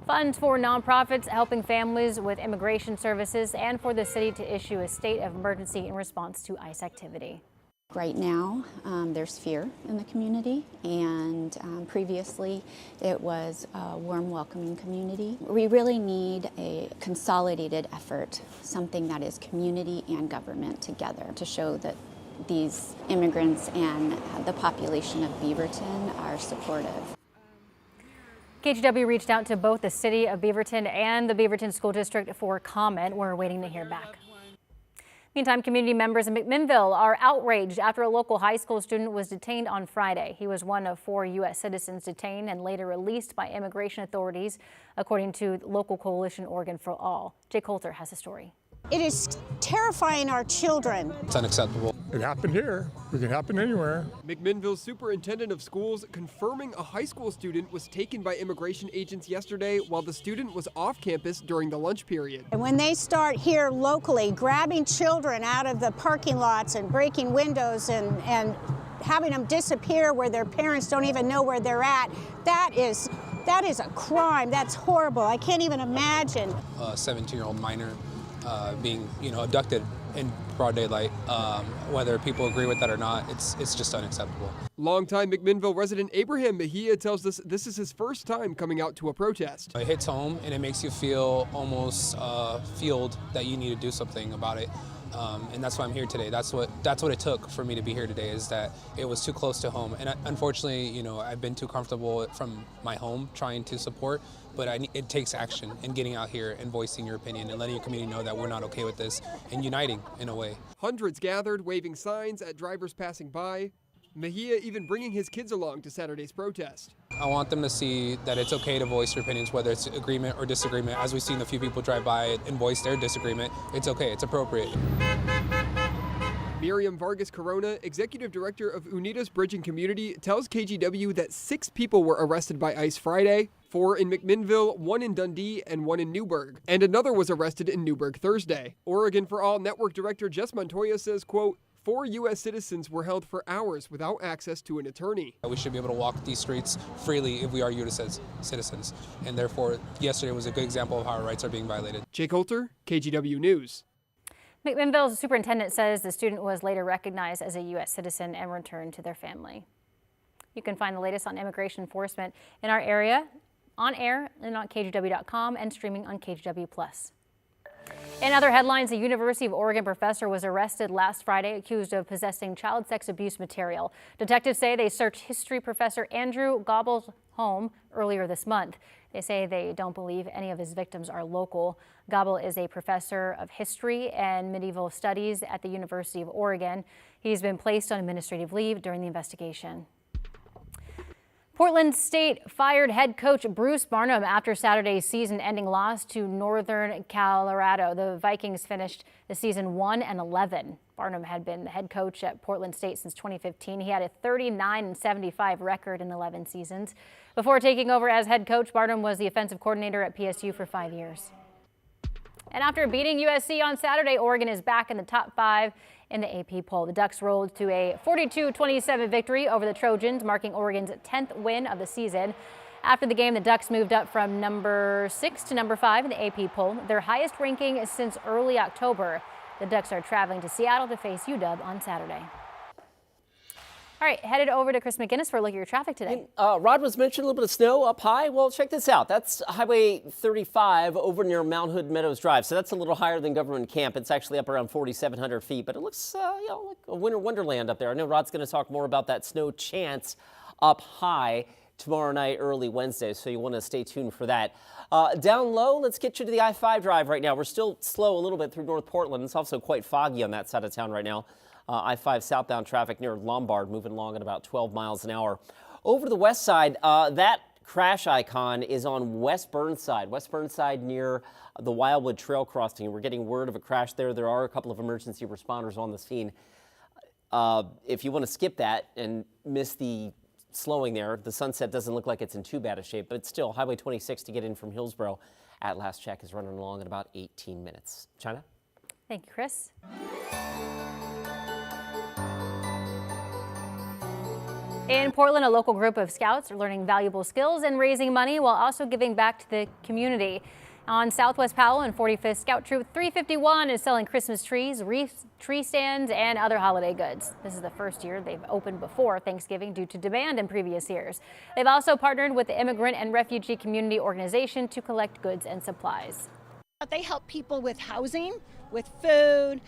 funds for nonprofits helping families with immigration services, and for the city to issue a state of emergency in response to ICE activity. Right now, there's fear in the community, and previously it was a warm, welcoming community. We really need a consolidated effort, something that is community and government together, to show that these immigrants and the population of Beaverton are supportive. KGW reached out to both the city of Beaverton and the Beaverton School District for comment. We're waiting to hear back. Meantime, community members in McMinnville are outraged after a local high school student was detained on Friday. He was one of 4 U.S. citizens detained and later released by immigration authorities, according to local coalition Oregon for All. Jay Coulter has a story. It is terrifying our children. It's unacceptable. It happened here. It can happen anywhere. McMinnville's superintendent of schools confirming a high school student was taken by immigration agents yesterday while the student was off campus during the lunch period. And when they start here locally grabbing children out of the parking lots and breaking windows and having them disappear where their parents don't even know where they're at, that is a crime. That's horrible. I can't even imagine. A 17-year-old minor being, abducted in broad daylight. Whether people agree with that or not, it's just unacceptable. Longtime McMinnville resident Abraham Mejia tells us this is his first time coming out to a protest. It hits home and it makes you feel almost fueled that you need to do something about it. And that's why I'm here today. That's what it took for me to be here today, is that it was too close to home. And unfortunately, I've been too comfortable from my home trying to support, but it takes action and getting out here and voicing your opinion and letting your community know that we're not okay with this and uniting in a way. Hundreds gathered, waving signs at drivers passing by. Mejia even bringing his kids along to Saturday's protest. I want them to see that it's okay to voice your opinions, whether it's agreement or disagreement. As we've seen a few people drive by and voice their disagreement, it's okay, it's appropriate. Miriam Vargas Corona, executive director of Unidas Bridging Community, tells KGW that 6 people were arrested by ICE Friday, 4 in McMinnville, 1 in Dundee, and 1 in Newburgh. And another was arrested in Newburgh Thursday. Oregon for All Network Director Jess Montoya says, quote, 4 U.S. citizens were held for hours without access to an attorney. We should be able to walk these streets freely if we are U.S. citizens. And therefore, yesterday was a good example of how our rights are being violated. Jay Coulter, KGW News. McMinnville's superintendent says the student was later recognized as a U.S. citizen and returned to their family. You can find the latest on immigration enforcement in our area, on air and on KGW.com and streaming on KGW+. In other headlines, a University of Oregon professor was arrested last Friday accused of possessing child sex abuse material. Detectives say they searched history professor Andrew Gobble's home earlier this month. They say they don't believe any of his victims are local. Gobble is a professor of history and medieval studies at the University of Oregon. He's been placed on administrative leave during the investigation. Portland State fired head coach Bruce Barnum after Saturday's season-ending loss to Northern Colorado. The Vikings finished the season 1-11. Barnum had been the head coach at Portland State since 2015. He had a 39-75 record in 11 seasons. Before taking over as head coach, Barnum was the offensive coordinator at PSU for 5 years. And after beating USC on Saturday, Oregon is back in the top 5 in the AP poll. The Ducks rolled to a 42-27 victory over the Trojans, marking Oregon's 10th win of the season. After the game, the Ducks moved up from number 6 to number 5 in the AP poll, their highest ranking since early October. The Ducks are traveling to Seattle to face UW on Saturday. All right, headed over to Chris McGinnis for a look at your traffic today. Rod was mentioning a little bit of snow up high. Well, check this out. That's Highway 35 over near Mount Hood Meadows Drive. So that's a little higher than Government Camp. It's actually up around 4,700 feet, but it looks like a winter wonderland up there. I know Rod's going to talk more about that snow chance up high tomorrow night, early Wednesday, so you want to stay tuned for that. Down low, let's get you to the I-5 drive right now. We're still slow a little bit through North Portland. It's also quite foggy on that side of town right now. I-5 southbound traffic near Lombard moving along at about 12 miles an hour. Over the west side, that crash icon is on West Burnside. West Burnside near the Wildwood Trail crossing. We're getting word of a crash there. There are a couple of emergency responders on the scene. If you want to skip that and miss the slowing there, the Sunset doesn't look like it's in too bad a shape, but still, Highway 26 to get in from Hillsborough at last check is running along at about 18 minutes. China? Thank you, Chris. In Portland, a local group of scouts are learning valuable skills and raising money while also giving back to the community. On Southwest Powell and 45th Scout Troop 351 is selling Christmas trees, wreaths, tree stands, and other holiday goods. This is the first year they've opened before Thanksgiving due to demand in previous years. They've also partnered with the Immigrant and Refugee Community Organization to collect goods and supplies. They help people with housing, with food,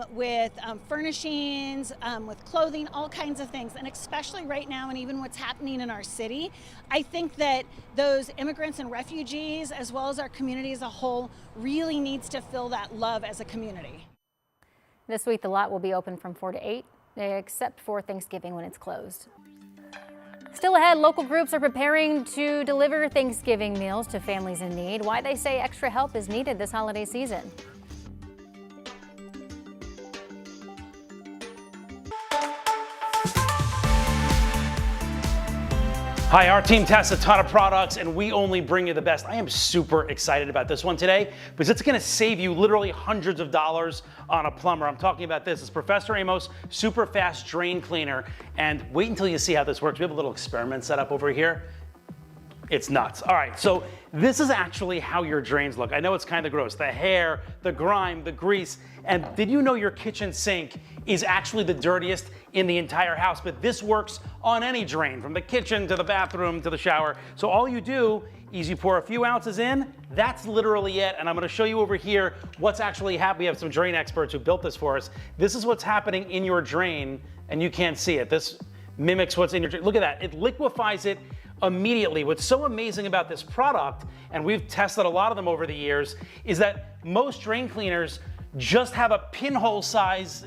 with furnishings, with clothing, all kinds of things. And especially right now, and even what's happening in our city, I think that those immigrants and refugees, as well as our community as a whole, really needs to feel that love as a community. This week, the lot will be open from 4 to 8, except for Thanksgiving when it's closed. Still ahead, local groups are preparing to deliver Thanksgiving meals to families in need. Why they say extra help is needed this holiday season. Hi, our team tests a ton of products and we only bring you the best. I am super excited about this one today because it's gonna save you literally hundreds of dollars on a plumber. I'm talking about this. It's Professor Amos Super Fast Drain Cleaner. And wait until you see how this works. We have a little experiment set up over here. It's nuts. All right, so this is actually how your drains look. I know it's kind of gross. The hair, the grime, the grease. And did you know your kitchen sink is actually the dirtiest in the entire house? But this works on any drain, from the kitchen to the bathroom to the shower. So all you do is you pour a few ounces in. That's literally it. And I'm gonna show you over here what's actually happening. We have some drain experts who built this for us. This is what's happening in your drain, and you can't see it. This mimics what's in your drain. Look at that. It liquefies it immediately. What's so amazing about this product, and we've tested a lot of them over the years, is that most drain cleaners just have a pinhole size,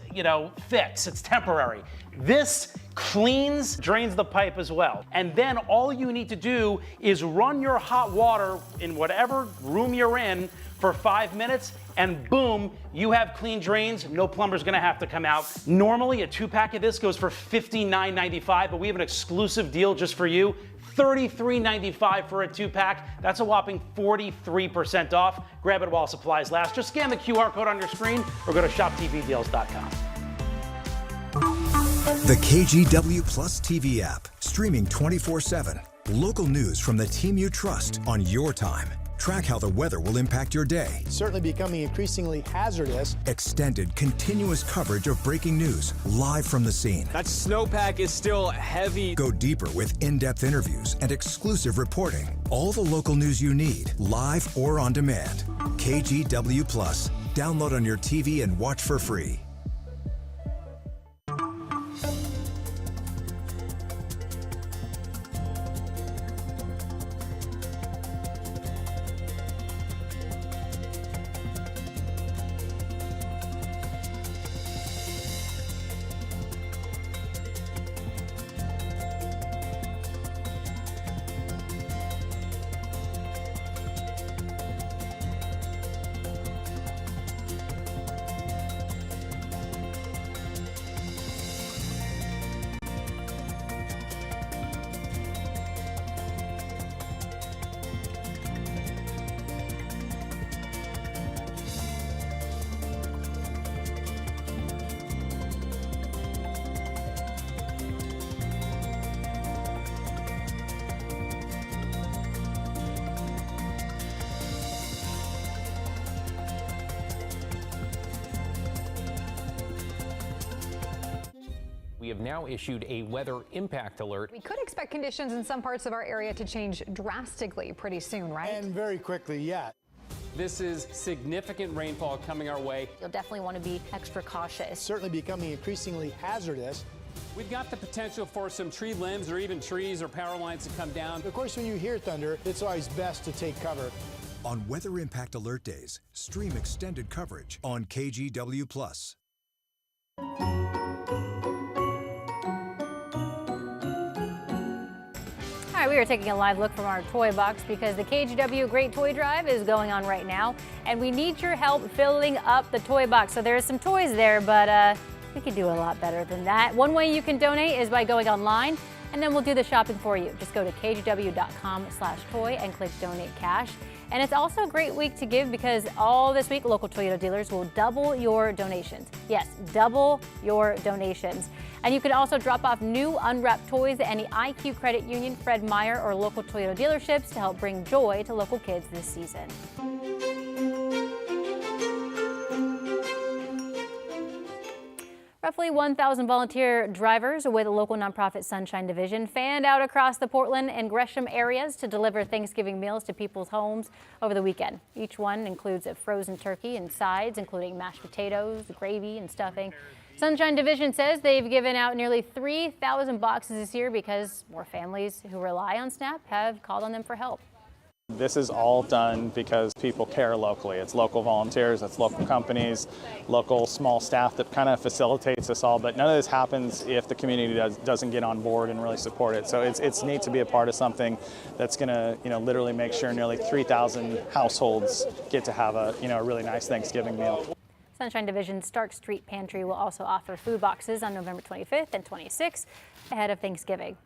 fix. It's temporary. This cleans, drains the pipe as well. And then all you need to do is run your hot water in whatever room you're in for 5 minutes, and boom, you have clean drains. No plumber's gonna have to come out. Normally, a 2-pack of this goes for $59.95, but we have an exclusive deal just for you. $33.95 for a 2-pack. That's a whopping 43% off. Grab it while supplies last. Just scan the QR code on your screen or go to shoptvdeals.com. The KGW Plus TV app, streaming 24/7. Local news from the team you trust on your time. Track how the weather will impact your day. Certainly becoming increasingly hazardous. Extended, continuous coverage of breaking news live from the scene. That snowpack is still heavy. Go deeper with in-depth interviews and exclusive reporting. All the local news you need, live or on demand. KGW Plus. Download on your TV and watch for free. We have now issued a weather impact alert. We could expect conditions in some parts of our area to change drastically pretty soon, right? And very quickly, yeah. This is significant rainfall coming our way. You'll definitely want to be extra cautious. Certainly becoming increasingly hazardous. We've got the potential for some tree limbs or even trees or power lines to come down. Of course, when you hear thunder, it's always best to take cover. On Weather Impact Alert Days, stream extended coverage on KGW Plus. All right, we are taking a live look from our toy box because the KGW Great Toy Drive is going on right now, and we need your help filling up the toy box. So there's some toys there, but we could do a lot better than that. One way you can donate is by going online, and then we'll do the shopping for you. Just go to kgw.com/toy and click Donate Cash. And it's also a great week to give because all this week, local Toyota dealers will double your donations. Yes, double your donations. And you can also drop off new unwrapped toys at any IQ Credit Union, Fred Meyer, or local Toyota dealerships to help bring joy to local kids this season. Roughly 1,000 volunteer drivers with a local nonprofit Sunshine Division fanned out across the Portland and Gresham areas to deliver Thanksgiving meals to people's homes over the weekend. Each one includes a frozen turkey and sides, including mashed potatoes, gravy, and stuffing. Sunshine Division says they've given out nearly 3,000 boxes this year because more families who rely on SNAP have called on them for help. This is all done because people care locally. It's local volunteers, it's local companies, local small staff that kind of facilitates us all. But none of this happens if the community doesn't get on board and really support it. So it's neat to be a part of something that's going to, literally make sure nearly 3,000 households get to have a, a really nice Thanksgiving meal. Sunshine Division's Stark Street Pantry will also offer food boxes on November 25th and 26th ahead of Thanksgiving.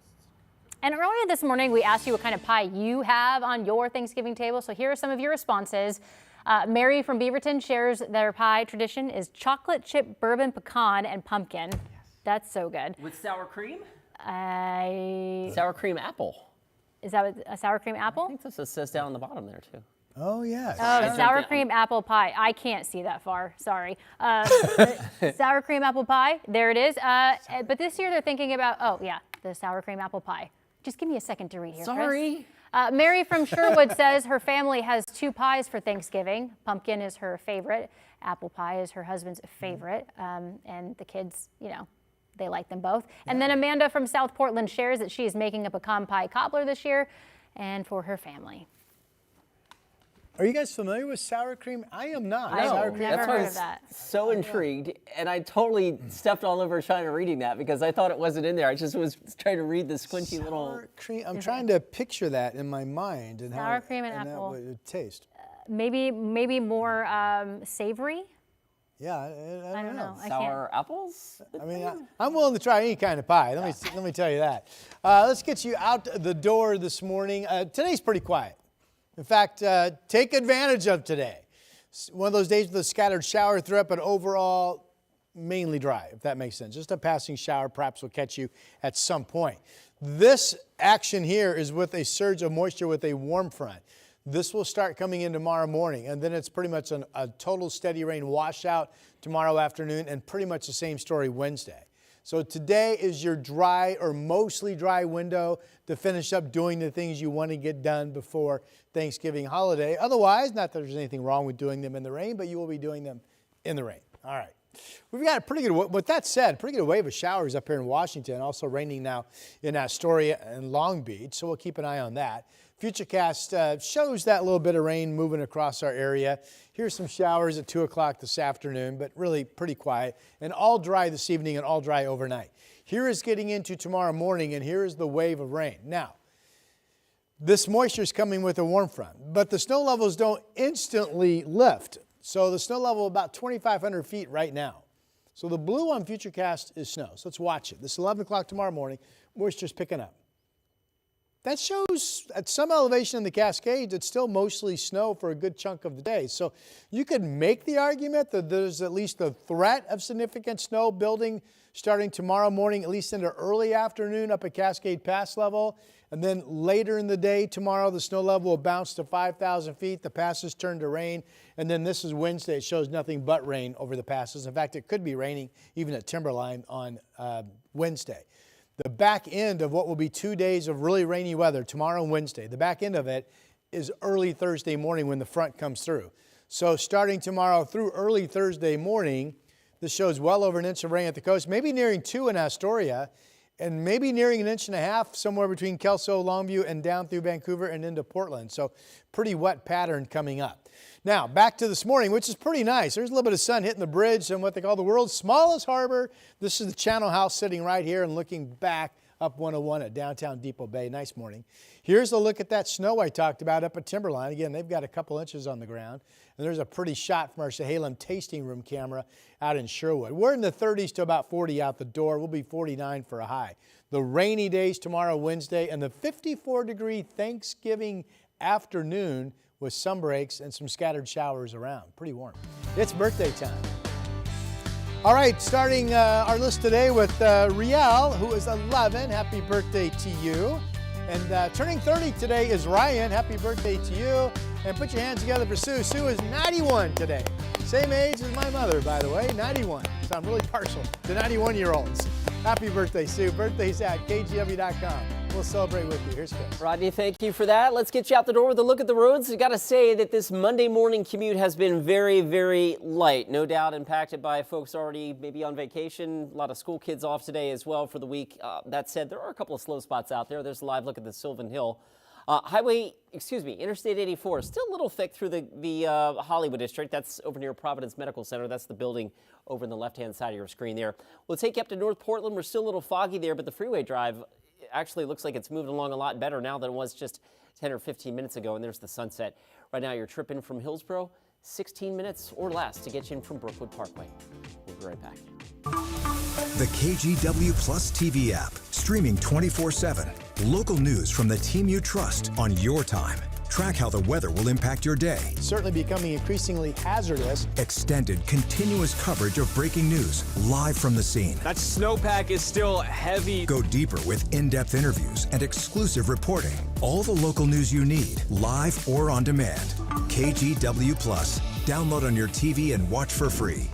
And earlier this morning, we asked you what kind of pie you have on your Thanksgiving table. So here are some of your responses. Mary from Beaverton shares their pie tradition is chocolate chip bourbon pecan and pumpkin. Yes. That's so good. With sour cream? Sour cream apple. Is that a sour cream apple? I think this says down on the bottom there too. Oh, yes. Oh, sour cream apple pie. I can't see that far. Sorry. Sour cream apple pie. There it is. But this year they're thinking about, the sour cream apple pie. Just give me a second to read here, Sorry. Chris. Mary from Sherwood says her family has 2 pies for Thanksgiving. Pumpkin is her favorite. Apple pie is her husband's favorite. And the kids, they like them both. Yeah. And then Amanda from South Portland shares that she is making a pecan pie cobbler this year and for her family. Are you guys familiar with sour cream? I am not. No, sour cream. Never that's why heard I of that. So intrigued, and I totally stepped all over trying to reading that because I thought it wasn't in there. I just was trying to read the squinty little cream. I'm trying to picture that in my mind and sour cream and apple. How it would taste. Maybe more savory. Yeah, I don't know. Sour apples? I mean, I'm willing to try any kind of pie. Let me tell you that. Let's get you out the door this morning. Today's pretty quiet. In fact, take advantage of today. One of those days with a scattered shower throughout, but overall mainly dry, if that makes sense. Just a passing shower perhaps will catch you at some point. This action here is with a surge of moisture with a warm front. This will start coming in tomorrow morning, and then it's pretty much a total steady rain washout tomorrow afternoon, and pretty much the same story Wednesday. So today is your dry or mostly dry window to finish up doing the things you want to get done before Thanksgiving holiday. Otherwise, not that there's anything wrong with doing them in the rain, but you will be doing them in the rain. All right. We've got a pretty good, with that said, pretty good wave of showers up here in Washington, also raining now in Astoria and Long Beach, so we'll keep an eye on that. Futurecast shows that little bit of rain moving across our area. Here's some showers at 2 o'clock this afternoon, but really pretty quiet, and all dry this evening and all dry overnight. Here is getting into tomorrow morning, and here is the wave of rain. Now, this moisture is coming with a warm front, but the snow levels don't instantly lift. So the snow level about 2,500 feet right now. So the blue on Futurecast is snow. So let's watch it. This is 11 o'clock tomorrow morning. Moisture's picking up. That shows at some elevation in the Cascades, it's still mostly snow for a good chunk of the day. So you could make the argument that there's at least a threat of significant snow building starting tomorrow morning, at least into early afternoon up at Cascade Pass level. And then later in the day tomorrow, the snow level will bounce to 5,000 feet. The passes turn to rain. And then this is Wednesday. It shows nothing but rain over the passes. In fact, it could be raining even at Timberline on Wednesday. The back end of what will be 2 days of really rainy weather, tomorrow and Wednesday, the back end of it is early Thursday morning when the front comes through. So starting tomorrow through early Thursday morning, this shows well over an inch of rain at the coast, maybe nearing 2 in Astoria, and maybe nearing an inch and a half somewhere between Kelso, Longview, and down through Vancouver and into Portland. So pretty wet pattern coming up. Now, back to this morning, which is pretty nice. There's a little bit of sun hitting the bridge and what they call the world's smallest harbor. This is the Channel House sitting right here and looking back up 101 at downtown Depot Bay. Nice morning. Here's a look at that snow I talked about up at Timberline. Again, they've got a couple inches on the ground. And there's a pretty shot from our Chehalem tasting room camera out in Sherwood. We're in the 30s to about 40 out the door. We'll be 49 for a high. The rainy days tomorrow, Wednesday, and the 54-degree Thanksgiving afternoon with some breaks and some scattered showers around. Pretty warm. It's birthday time. All right, starting our list today with Riel, who is 11. Happy birthday to you. And turning 30 today is Ryan. Happy birthday to you. And put your hands together for Sue. Sue is 91 today. Same age as my mother, by the way, 91. So I'm really partial to 91-year-olds. Happy birthday, Sue. Birthdays at KGW.com. We'll celebrate with you. Here's Chris. Rodney, thank you for that. Let's get you out the door with a look at the roads. I got to say that this Monday morning commute has been very, very light. No doubt impacted by folks already maybe on vacation. A lot of school kids off today as well for the week. That said, there are a couple of slow spots out there. There's a live look at the Sylvan Hill. Interstate 84 is still a little thick through the Hollywood district. That's over near Providence Medical Center. That's the building over on the left-hand side of your screen there. We'll take you up to North Portland. We're still a little foggy there, but the freeway drive actually looks like it's moving along a lot better now than it was just 10 or 15 minutes ago. And there's the sunset. Right now, you're tripping from Hillsborough, 16 minutes or less to get you in from Brookwood Parkway. We'll be right back. The KGW Plus TV app, streaming 24/7. Local news from the team you trust on your time. Track how the weather will impact your day. Certainly becoming increasingly hazardous. Extended, continuous coverage of breaking news, live from the scene. That snowpack is still heavy. Go deeper with in-depth interviews and exclusive reporting. All the local news you need, live or on demand. KGW Plus. Download on your TV and watch for free.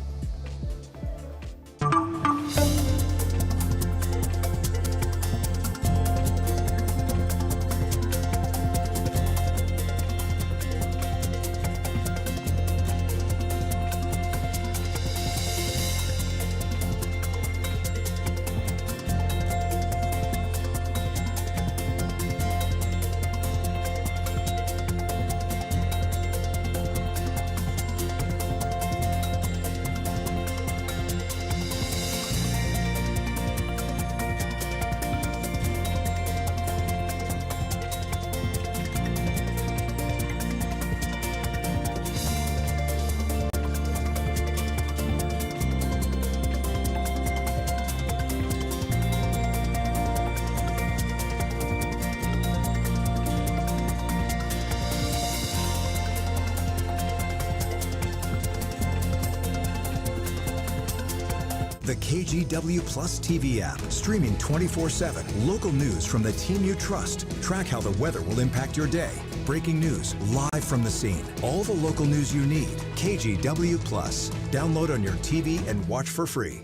The KGW Plus TV app, streaming 24/7. Local news from the team you trust. Track how the weather will impact your day. breaking news live from the scene. All the local news you need. KGW Plus. Download on your TV and watch for free.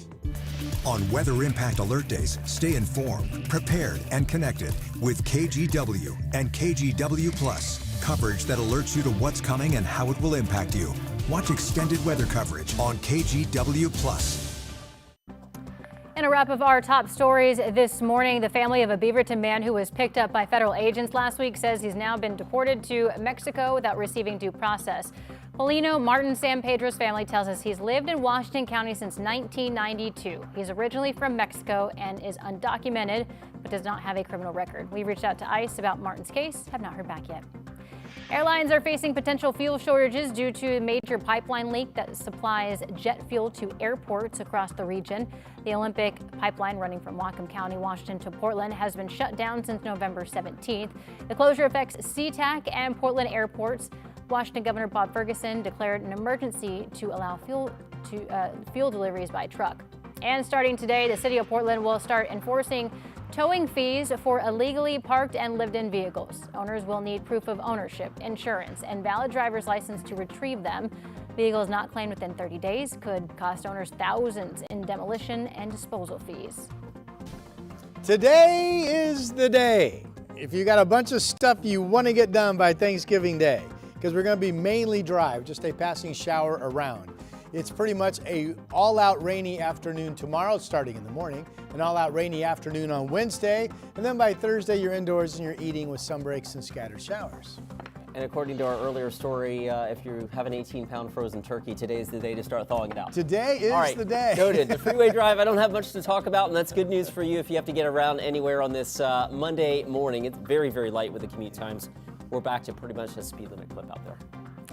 On weather impact alert days, stay informed, prepared, and connected with KGW and KGW Plus. Coverage that alerts you to what's coming and how it will impact you. Watch extended weather coverage on KGW Plus. In a wrap of our top stories this morning, the family of a Beaverton man who was picked up by federal agents last week says he's now been deported to Mexico without receiving due process. Polino Martin San Pedro's family tells us he's lived in Washington County since 1992. He's originally from Mexico and is undocumented, but does not have a criminal record. We reached out to ICE about Martin's case, have not heard back yet. Airlines are facing potential fuel shortages due to a major pipeline leak that supplies jet fuel to airports across the region. The Olympic pipeline running from Whatcom County, Washington to Portland has been shut down since November 17th. The closure affects SeaTac and Portland airports. Washington Governor Bob Ferguson declared an emergency to allow fuel deliveries by truck. And starting today, the city of Portland will start enforcing towing fees for illegally parked and lived-in vehicles. Owners will need proof of ownership, insurance, and valid driver's license to retrieve them. Vehicles not claimed within 30 days could cost owners thousands in demolition and disposal fees. Today is the day. If you got a bunch of stuff you want to get done by Thanksgiving Day, because we're going to be mainly dry, just a passing shower around. It's pretty much a all-out rainy afternoon tomorrow, starting in the morning, an all-out rainy afternoon on Wednesday, and then by Thursday you're indoors and you're eating with sun breaks and scattered showers. And according to our earlier story, if you have an 18-pound frozen turkey, today is the day to start thawing it out. Today is the day. Noted. The freeway drive, I don't have much to talk about, and that's good news for you if you have to get around anywhere on this Monday morning. It's very, very light with the commute times. We're back to pretty much a speed limit clip out there.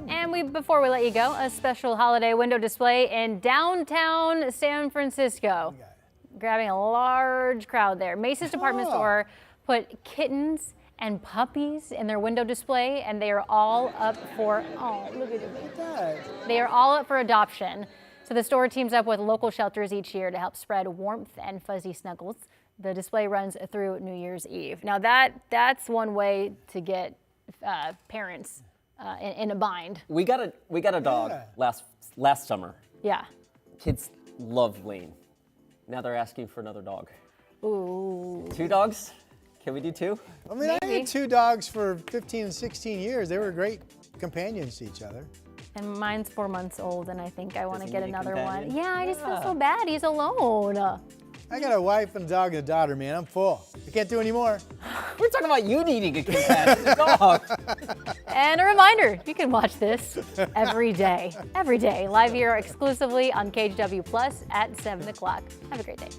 And before we let you go, a special holiday window display in downtown San Francisco, grabbing a large crowd there. Macy's department store put kittens and puppies in their window display, and they are all up for, look at that. They are all up for adoption. So the store teams up with local shelters each year to help spread warmth and fuzzy snuggles. The display runs through New Year's Eve. Now that's one way to get parents in a bind. We got a dog last summer. Yeah. Kids love Lane. Now they're asking for another dog. Ooh. 2 dogs? Can we do 2? I mean, I had 2 dogs for 15 and 16 years. They were great companions to each other. And mine's 4 months old, and I think I want to get another one. companion? Yeah, I just feel so bad. He's alone. I got a wife and a dog and a daughter, man. I'm full. I can't do any more. We're talking about you needing a companion, a dog. And a reminder, you can watch this every day, live here exclusively on KGW Plus at 7 o'clock. Have a great day.